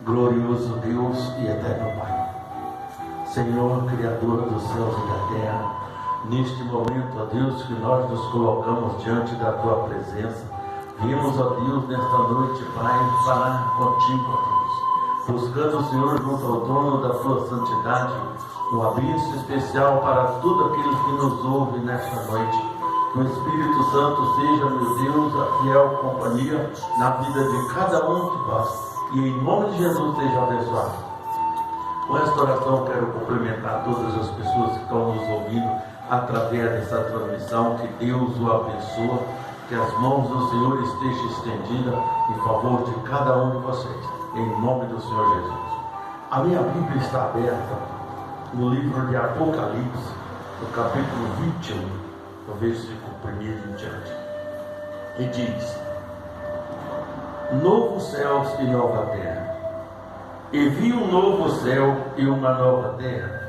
glorioso Deus e eterno Pai, Senhor, Criador dos céus e da terra, neste momento, ó Deus, que nós nos colocamos diante da Tua presença, vimos, ó Deus, nesta noite, Pai, falar contigo, ó Deus, buscando, Senhor, junto ao trono da Tua santidade, um abenço especial para tudo aqueles que nos ouvem nesta noite. Que o Espírito Santo seja, meu Deus, a fiel companhia na vida de cada um de nós. E em nome de Jesus seja abençoado. Com esta oração quero cumprimentar todas as pessoas que estão nos ouvindo através dessa transmissão. Que Deus o abençoe, que as mãos do Senhor estejam estendidas em favor de cada um de vocês, em nome do Senhor Jesus. A minha Bíblia está aberta no livro de Apocalipse, no capítulo 21, no versículo 1 em diante, e diz: novos céus e nova terra. E vi um novo céu e uma nova terra,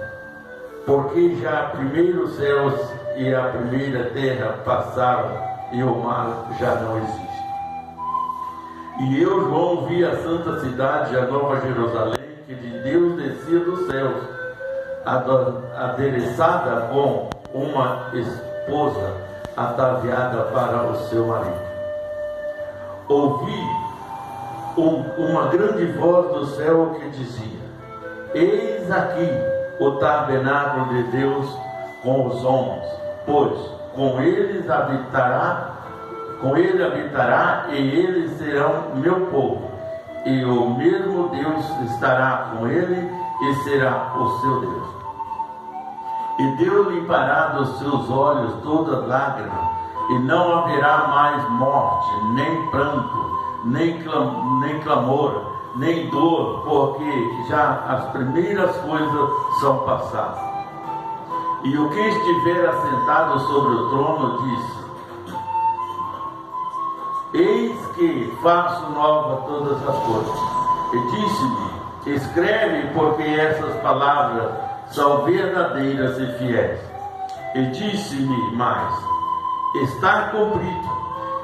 porque já os primeiros céus e a primeira terra passaram, e o mar já não existe. E eu, João, vi a santa cidade, a nova Jerusalém, que de Deus descia dos céus, adereçada com uma esposa ataviada para o seu marido. Ouvi uma grande voz do céu que dizia: eis aqui o tabernáculo de Deus com os homens, pois com ele habitará e eles serão meu povo, e o mesmo Deus estará com ele e será o seu Deus. E Deus limpará dos seus olhos toda lágrima, e não haverá mais morte, nem pranto, nem clamor, nem dor, porque já as primeiras coisas são passadas. E o que estiver assentado sobre o trono disse: eis que faço nova todas as coisas. E disse-me: escreve, porque essas palavras são verdadeiras e fiéis. E disse-me mais: está cumprido.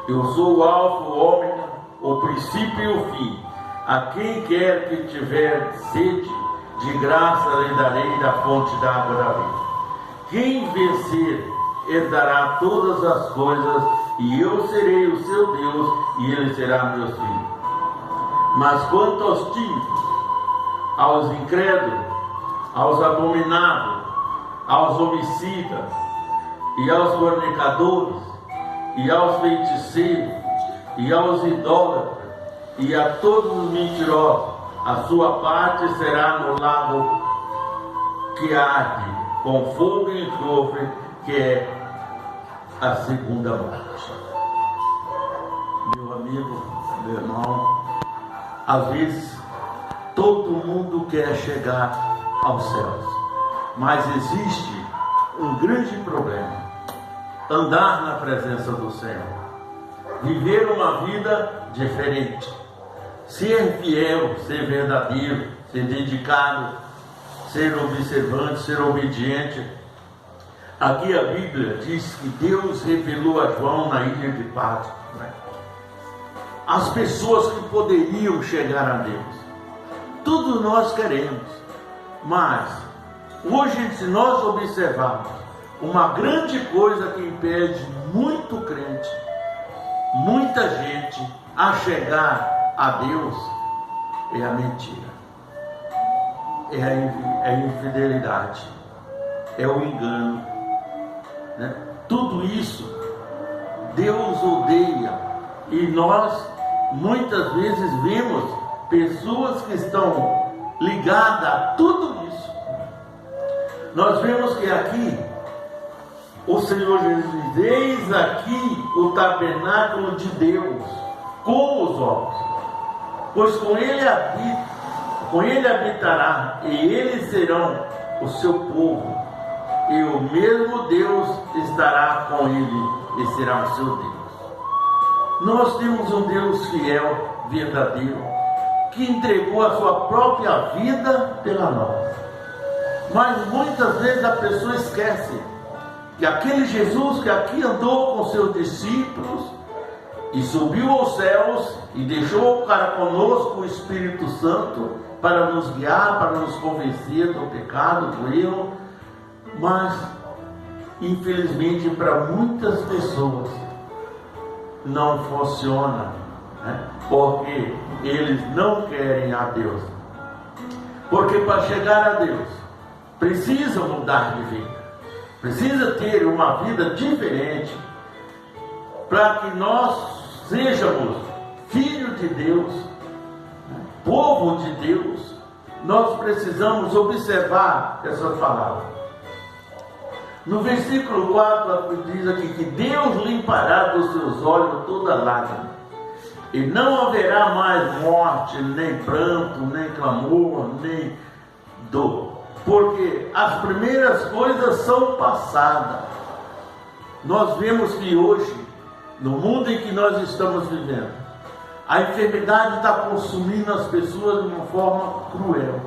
Eu sou o Alfa, o Ômega, o princípio e o fim. A quem quer que tiver sede, de graça lhe darei da fonte da água da vida. Quem vencer herdará todas as coisas, e eu serei o seu Deus, e ele será meu filho. Mas quanto aos tímidos, aos incrédulos, aos abomináveis, aos homicidas, e aos fornicadores, e aos feiticeiros, e aos idólatras, e a todos os mentirosos, a sua parte será no lago que arde com fogo e enxofre, que é a segunda morte. Meu amigo, meu irmão, às vezes todo mundo quer chegar aos céus, mas existe um grande problema: andar na presença do Senhor, viver uma vida diferente, ser fiel, ser verdadeiro, ser dedicado, ser observante, ser obediente. Aqui a Bíblia diz que Deus revelou a João na ilha de Patmos, as pessoas que poderiam chegar a Deus. Tudo nós queremos, mas hoje, se nós observarmos, uma grande coisa que impede muito crente, muita gente a chegar a Deus, é a mentira, é a infidelidade, é o engano, né? Tudo isso Deus odeia, e nós muitas vezes vemos pessoas que estão ligadas a tudo isso. Nós vemos que aqui o Senhor Jesus diz: eis aqui o tabernáculo de Deus com os homens, pois com ele habitará, e eles serão o seu povo, e o mesmo Deus estará com ele e será o seu Deus. Nós temos um Deus fiel, verdadeiro, que entregou a sua própria vida pela nossa. Mas muitas vezes a pessoa esquece que aquele Jesus que aqui andou com seus discípulos, e subiu aos céus e deixou para conosco o Espírito Santo para nos guiar, para nos convencer do pecado, do erro. Mas infelizmente para muitas pessoas não funciona, né? Porque eles não querem a Deus. Porque para chegar a Deus precisa mudar de vida, precisa ter uma vida diferente. Para que nós sejamos filhos de Deus, povo de Deus, nós precisamos observar essas palavras. No versículo 4 diz aqui que Deus limpará dos seus olhos toda lágrima, e não haverá mais morte, nem pranto, nem clamor, nem dor, porque as primeiras coisas são passadas. Nós vemos que hoje, no mundo em que nós estamos vivendo, a enfermidade está consumindo as pessoas de uma forma cruel,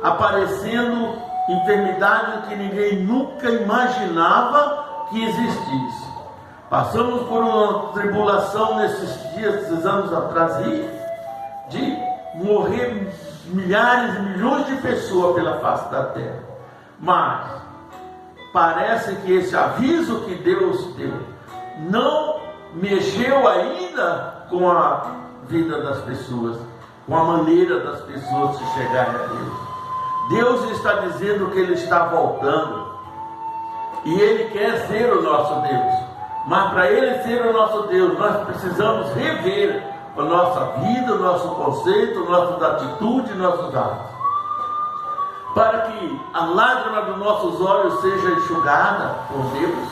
aparecendo enfermidade que ninguém nunca imaginava que existisse. Passamos por uma tribulação nesses dias, esses anos atrás, de morrer milhares e milhões de pessoas pela face da terra. Mas parece que esse aviso que Deus deu não mexeu ainda com a vida das pessoas, com a maneira das pessoas se chegarem a Deus. Deus está dizendo que Ele está voltando, e Ele quer ser o nosso Deus. Mas para Ele ser o nosso Deus, nós precisamos rever a nossa vida, o nosso conceito, nossas atitudes, nossos atos, para que a lágrima dos nossos olhos seja enxugada por Deus.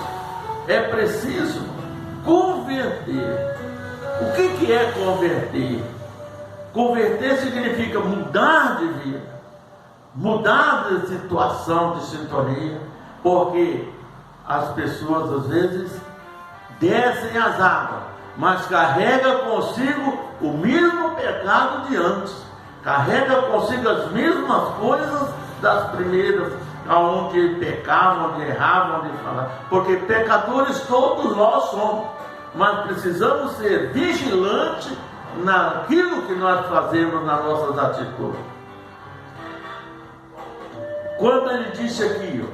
É preciso converter. O que é converter? Converter significa mudar de vida, mudar de situação, de sintonia, porque as pessoas às vezes descem as águas, mas carrega consigo o mesmo pecado de antes, carrega consigo as mesmas coisas das primeiras, onde pecavam, onde erravam, onde falavam, porque pecadores todos nós somos, mas precisamos ser vigilantes naquilo que nós fazemos nas nossas atitudes. Quando ele disse aqui,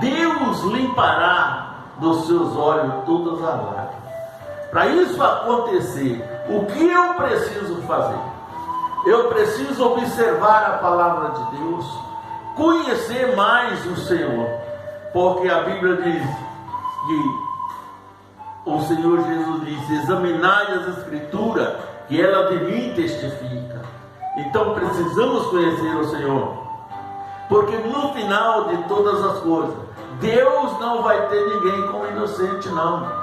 Deus limpará dos seus olhos todas as lágrimas. Para isso acontecer, o que eu preciso fazer? Eu preciso observar a palavra de Deus, conhecer mais o Senhor, porque a Bíblia diz que o Senhor Jesus disse: examinai as Escrituras, que ela de mim testifica. Então precisamos conhecer o Senhor, porque no final de todas as coisas, Deus não vai ter ninguém como inocente, não.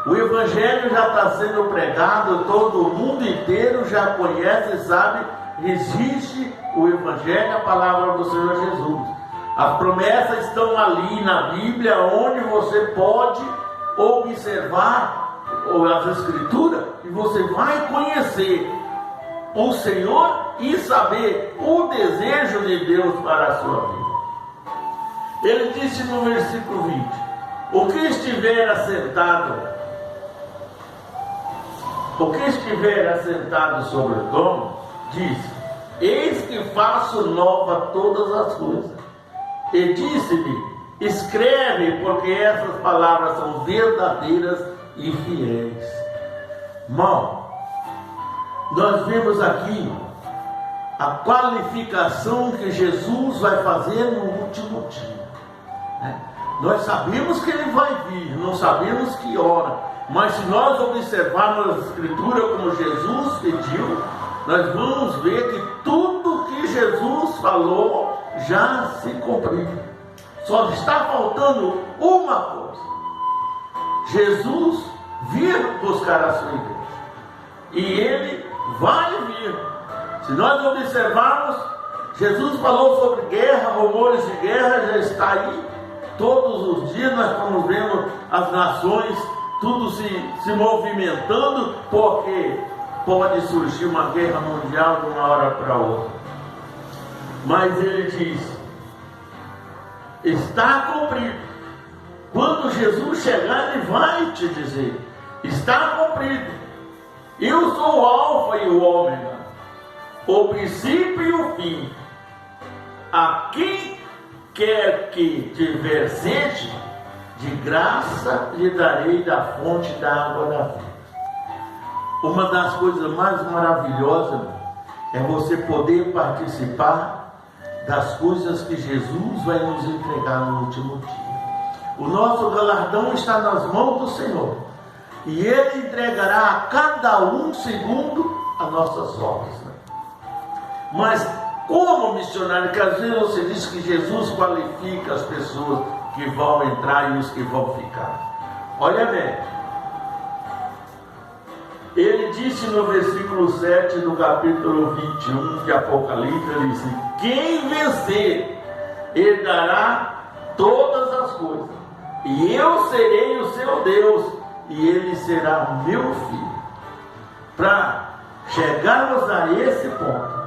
O Evangelho já está sendo pregado, todo o mundo inteiro já conhece e sabe, existe o Evangelho, a palavra do Senhor Jesus. As promessas estão ali na Bíblia, onde você pode observar as Escrituras, e você vai conhecer o Senhor e saber o desejo de Deus para a sua vida. Ele disse no versículo 20: o que estiver assentado sobre o trono, diz: eis que faço nova todas as coisas. E disse-me: escreve, porque essas palavras são verdadeiras e fiéis. Irmão, nós vemos aqui a qualificação que Jesus vai fazer no último dia. Nós sabemos que Ele vai vir, não sabemos que hora, mas se nós observarmos a Escritura como Jesus pediu, nós vamos ver que tudo que Jesus falou já se cumpriu. Só está faltando uma coisa: Jesus vir buscar a sua igreja, e Ele vai vir. Se nós observarmos, Jesus falou sobre guerra, rumores de guerra, já está aí. Todos os dias nós estamos vendo as nações, tudo se movimentando, porque pode surgir uma guerra mundial de uma hora para outra. Mas Ele diz: está cumprido. Quando Jesus chegar, Ele vai te dizer: está cumprido. Eu sou o Alfa e o Ômega, o princípio e o fim. A quem quer que tiver sede, de graça lhe darei da fonte da água da vida. Uma das coisas mais maravilhosas é você poder participar das coisas que Jesus vai nos entregar no último dia. O nosso galardão está nas mãos do Senhor, e Ele entregará a cada um segundo as nossas obras. Mas como missionário, que às vezes você diz que Jesus qualifica as pessoas que vão entrar e os que vão ficar. Olha bem, ele disse no versículo 7 do capítulo 21 de Apocalipse, ele disse: quem vencer herdará todas as coisas, e eu serei o seu Deus, e ele será meu filho. Para chegarmos a esse ponto,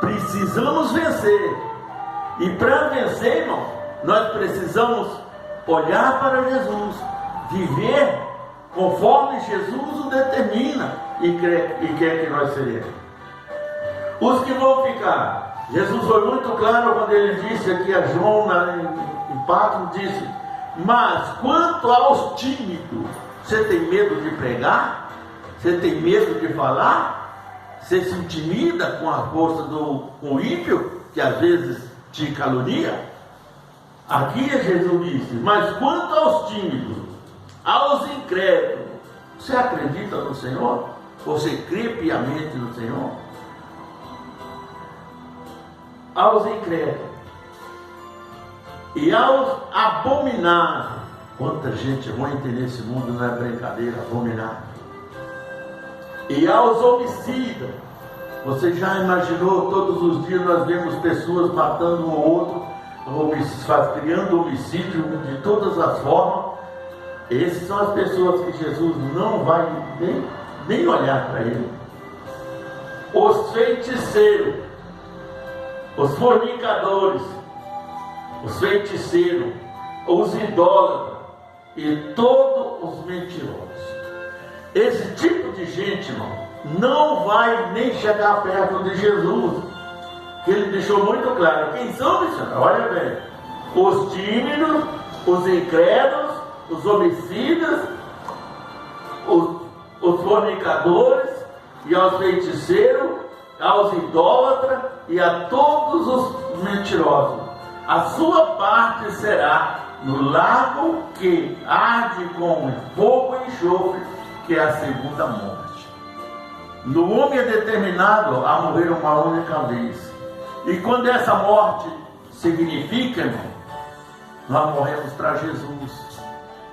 precisamos vencer. E para vencer, irmão, nós precisamos olhar para Jesus, viver conforme Jesus o determina e quer que nós seremos. Os que vão ficar, Jesus foi muito claro quando ele disse aqui a João em Patmos, disse: mas quanto aos tímidos, você tem medo de pregar? Você tem medo de falar? Você se intimida com a força com o ímpio, que às vezes te calunia? Aqui Jesus disse: mas quanto aos tímidos, aos incrédulos, você acredita no Senhor? Você crê piamente no Senhor? Aos incrédulos e aos abomináveis. Quanta gente ruim tem nesse mundo, não é brincadeira, abominável. E aos homicidas. Você já imaginou, todos os dias nós vemos pessoas matando um ou outro, criando homicídio de todas as formas. Essas são as pessoas que Jesus não vai nem olhar para ele. Os feiticeiros, os fornicadores, os feiticeiros, os idólatras e todos os mentirosos. Esse tipo de gente, irmão, não vai nem chegar perto de Jesus, que ele deixou muito claro. Quem são, missionários? Olha bem: os tímidos, os incrédulos, os homicidas, os fornicadores, e aos feiticeiros, aos idólatras e a todos os mentirosos. A sua parte será no lago que arde com fogo e enxofre, que é a segunda morte. No homem é determinado a morrer uma única vez. E quando essa morte significa, irmão, nós morremos para Jesus.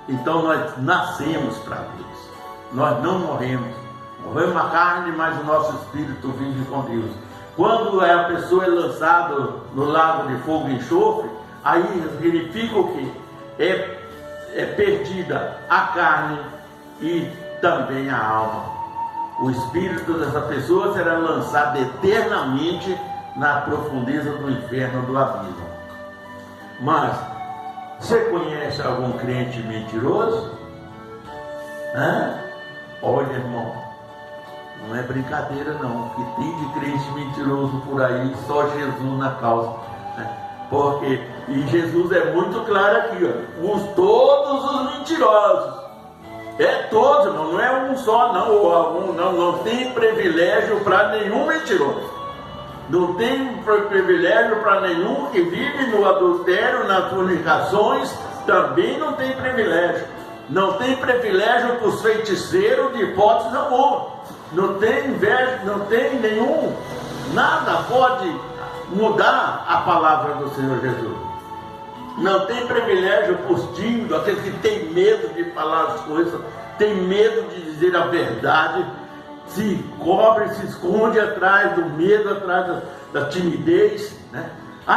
Então nós nascemos para Deus. Nós não morremos. Morremos na carne, mas o nosso espírito vive com Deus. Quando a pessoa é lançada no lago de fogo e enxofre, aí significa o quê? É perdida a carne e também a alma. O espírito dessa pessoa será lançado eternamente na profundeza do inferno do abismo. Mas você conhece algum crente mentiroso? Olha, irmão, não é brincadeira não, que tem de crente mentiroso por aí, só Jesus na causa, né? Porque, e Jesus é muito claro aqui, ó, todos os mentirosos, todos, irmão, não é um só não, ou algum, não tem privilégio para nenhum mentiroso, não tem privilégio para nenhum que vive no adultério, nas fornicações, também não tem privilégio. Não tem privilégio para os feiticeiros de hipótese alguma. Não tem inveja, não tem nenhum, nada pode mudar a palavra do Senhor Jesus. Não tem privilégio para os tímidos, aqueles que têm medo de falar as coisas, têm medo de dizer a verdade, se cobre, se esconde atrás do medo, atrás da timidez, né?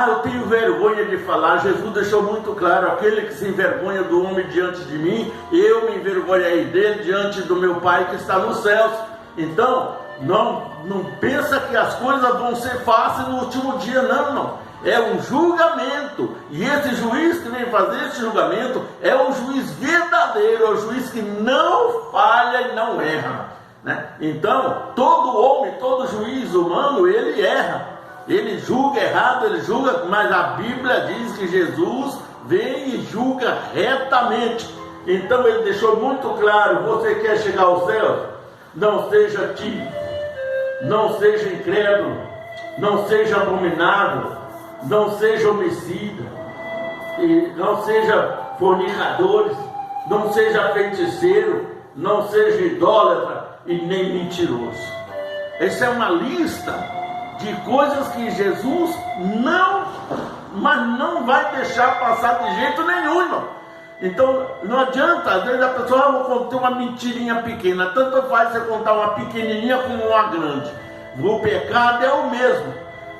Eu tenho vergonha de falar. Jesus deixou muito claro: aquele que se envergonha do homem diante de mim, eu me envergonharei dele diante do meu Pai que está nos céus. Então, não pensa que as coisas vão ser fáceis no último dia, não. É um julgamento, e esse juiz que vem fazer esse julgamento é um juiz verdadeiro, é um juiz que não falha e não erra. né? Então, todo homem, todo juiz humano, ele erra. Ele julga errado, ele julga, mas a Bíblia diz que Jesus vem e julga retamente. Então ele deixou muito claro: você quer chegar ao céu? Não seja tímido, não seja incrédulo, não seja abominável, não seja homicida, e não seja fornicadores, não seja feiticeiro, não seja idólatra e nem mentiroso. Essa é uma lista de coisas que Jesus não vai deixar passar de jeito nenhum, irmão. Então não adianta, às vezes a pessoa: vou contar uma mentirinha pequena. Tanto faz você contar uma pequenininha como uma grande. O pecado é o mesmo.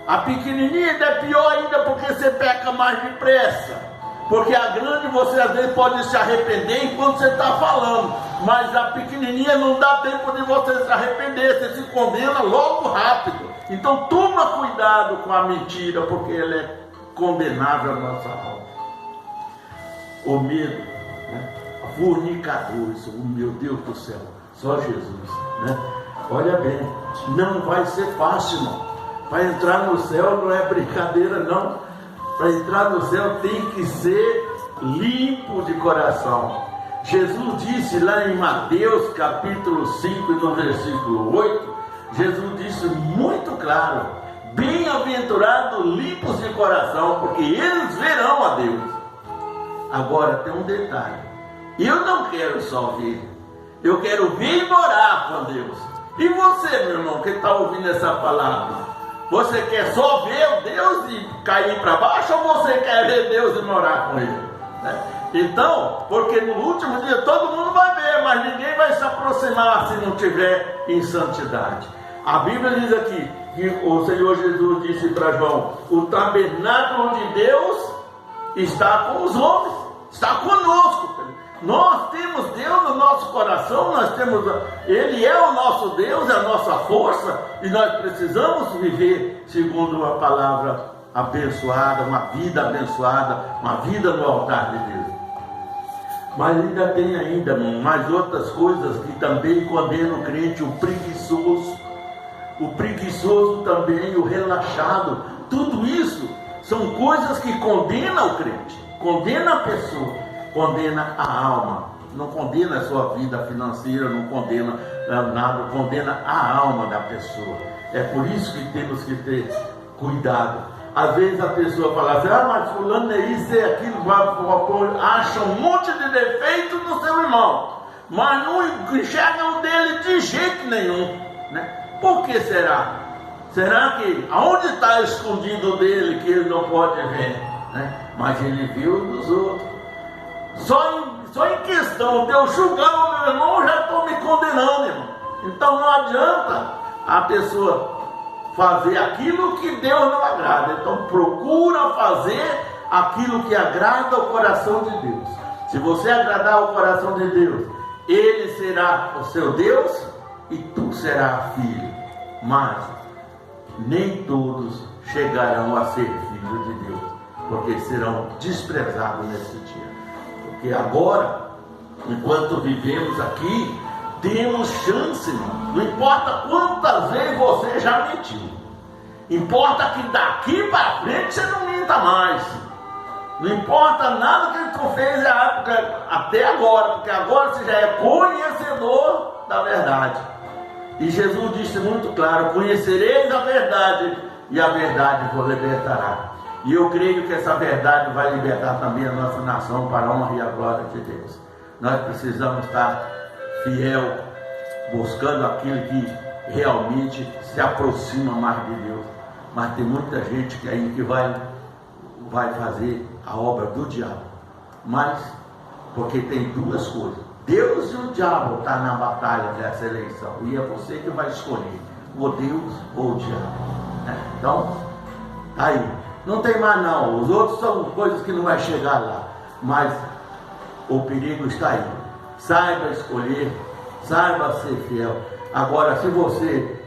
A pequenininha ainda é pior ainda, porque você peca mais depressa. Porque a grande você às vezes pode se arrepender enquanto você está falando, mas a pequenininha não dá tempo de você se arrepender, você se condena logo rápido. Então toma cuidado com a mentira, porque ela é condenável à nossa alma. O medo, né? Fornicadores, oh meu Deus do céu, só Jesus, né? Olha bem, não vai ser fácil, não. Para entrar no céu não é brincadeira, não. Para entrar no céu tem que ser limpo de coração. Jesus disse lá em Mateus capítulo 5, no versículo 8, Jesus disse muito claro: bem-aventurados limpos de coração, porque eles verão a Deus. Agora tem um detalhe: eu não quero só ver, eu quero ver e morar com Deus. E você, meu irmão, que está ouvindo essa palavra, você quer só ver Deus e cair para baixo, ou você quer ver Deus e morar com Ele? Né? Então, porque no último dia todo mundo vai ver, mas ninguém vai se aproximar se não tiver em santidade. A Bíblia diz aqui que o Senhor Jesus disse para João: o tabernáculo de Deus está com os homens, está conosco. Nós temos Deus no nosso coração, Ele é o nosso Deus, é a nossa força, e nós precisamos viver segundo uma palavra abençoada, uma vida abençoada, uma vida no altar de Deus. Mas ainda tem mais outras coisas que também condenam o crente: o preguiçoso também, o relaxado. Tudo isso são coisas que condenam o crente, condena a pessoa, condena a alma. Não condena a sua vida financeira, não condena nada, condena a alma da pessoa. É por isso que temos que ter cuidado. Às vezes a pessoa fala assim: mas fulano é isso, é aquilo, acha um monte de defeito no seu irmão, mas não enxerga o dele de jeito nenhum, né? Por que será? Será que aonde está escondido dele que ele não pode ver, né? Mas ele viu dos outros. Só em questão de eu julgar o meu irmão, eu já estou me condenando, irmão. Então não adianta a pessoa fazer aquilo que Deus não agrada. Então procura fazer aquilo que agrada o coração de Deus. Se você agradar o coração de Deus, Ele será o seu Deus e tu serás filho. Mas nem todos chegarão a ser filhos de Deus, porque serão desprezados nesse dia. Porque agora, enquanto vivemos aqui, temos chance, irmão. Não importa quantas vezes você já mentiu, importa que daqui para frente você não minta mais. Não importa nada que tu fez até agora, porque agora você já é conhecedor da verdade. E Jesus disse muito claro: conhecereis a verdade, e a verdade vos libertará. E eu creio que essa verdade vai libertar também a nossa nação para a honra e a glória de Deus. Nós precisamos estar fiel, buscando aquilo que realmente se aproxima mais de Deus. Mas tem muita gente que aí que vai fazer a obra do diabo. Mas, porque tem duas coisas: Deus e o diabo estão na batalha dessa eleição, e é você que vai escolher, ou Deus ou o diabo. Então, aí, não tem mais não. Os outros são coisas que não vai chegar lá, mas o perigo está aí. Saiba escolher, saiba ser fiel. Agora, se você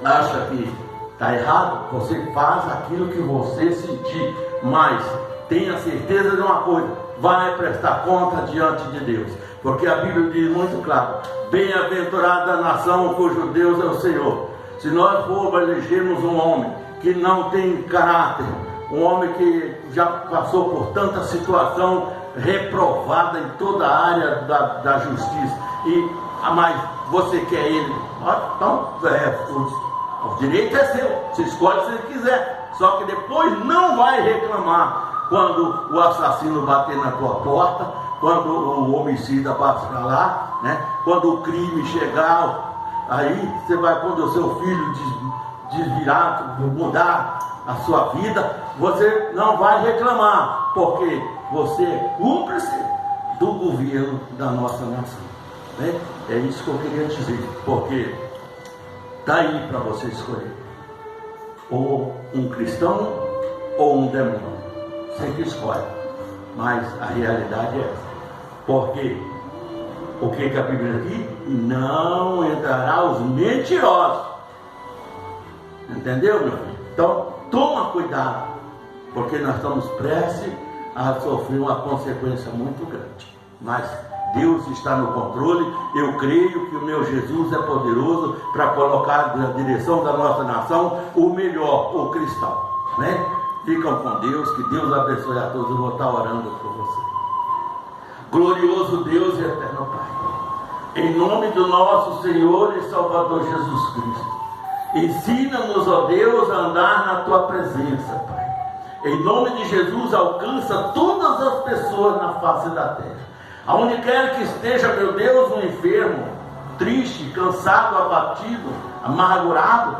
acha que está errado, você faz aquilo que você sentir, mas tenha certeza de uma coisa: vai prestar conta diante de Deus. Porque a Bíblia diz muito claro: bem-aventurada a nação cujo Deus é o Senhor. Se nós formos elegermos um homem que não tem caráter, um homem que já passou por tanta situação reprovada em toda a área da justiça, mas você quer ele, então o direito é seu, você escolhe se ele quiser, só que depois não vai reclamar quando o assassino bater na tua porta, quando o homicida passar lá, né? Quando o crime chegar, aí você vai, quando o seu filho desvirar, mudar a sua vida, você não vai reclamar, porque você é cúmplice do governo da nossa nação, né? É isso que eu queria dizer, porque está aí para você escolher, ou um cristão ou um demônio, você que escolhe, mas a realidade é essa. Porque o que a Bíblia diz? Não entrará os mentirosos. Entendeu, meu filho? Então toma cuidado, porque nós estamos prestes a sofrer uma consequência muito grande, mas Deus está no controle. Eu creio que o meu Jesus é poderoso para colocar na direção da nossa nação o melhor, o cristão, né? Ficam com Deus, que Deus abençoe a todos. Eu vou estar orando por você. Glorioso Deus e eterno Pai, em nome do nosso Senhor e Salvador Jesus Cristo, ensina-nos, ó Deus, a andar na Tua presença, Pai. Em nome de Jesus, alcança todas as pessoas na face da terra, aonde quer que esteja, meu Deus, um enfermo, triste, cansado, abatido, amargurado,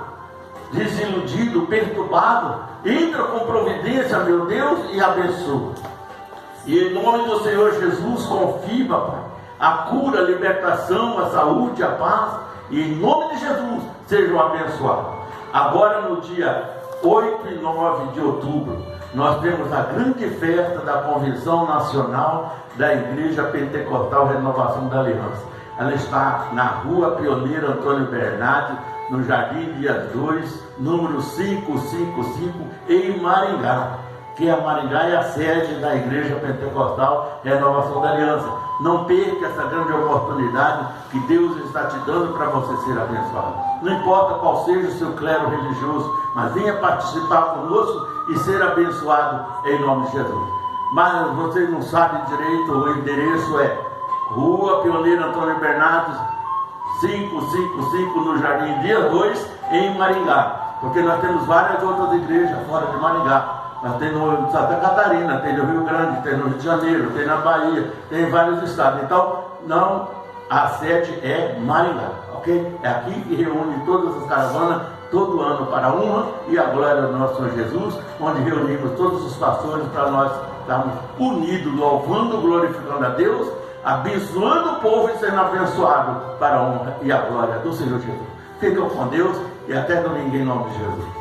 desiludido, perturbado, entra com providência, meu Deus, e abençoa. E em nome do Senhor Jesus, confirma, Pai, a cura, a libertação, a saúde, a paz, e em nome de Jesus, sejam abençoados. Agora no dia 8 e 9 de outubro, nós temos a grande festa da Convenção Nacional da Igreja Pentecostal Renovação da Aliança. Ela está na Rua Pioneiro Antônio Bernardi, no Jardim Dias 2, número 555, em Maringá. Que a Maringá é a sede da Igreja Pentecostal Renovação da Aliança. Não perca essa grande oportunidade que Deus está te dando para você ser abençoado. Não importa qual seja o seu clero religioso, mas venha participar conosco e ser abençoado em nome de Jesus. Mas vocês não sabem direito, o endereço é Rua Pioneiro Antônio Bernardes, 555, no Jardim Dias 2, em Maringá. Porque nós temos várias outras igrejas fora de Maringá. Nós temos no Santa Catarina, tem no Rio Grande, tem no Rio de Janeiro, tem na Bahia, tem em vários estados. Então, não, a sede é Maringá, ok? É aqui que reúne todas as caravanas, todo ano para a honra e a glória do nosso Senhor Jesus, onde reunimos todos os pastores para nós estarmos unidos, louvando, glorificando a Deus, abençoando o povo e sendo abençoado para a honra e a glória do Senhor Jesus. Ficam com Deus e até domingo em nome de Jesus.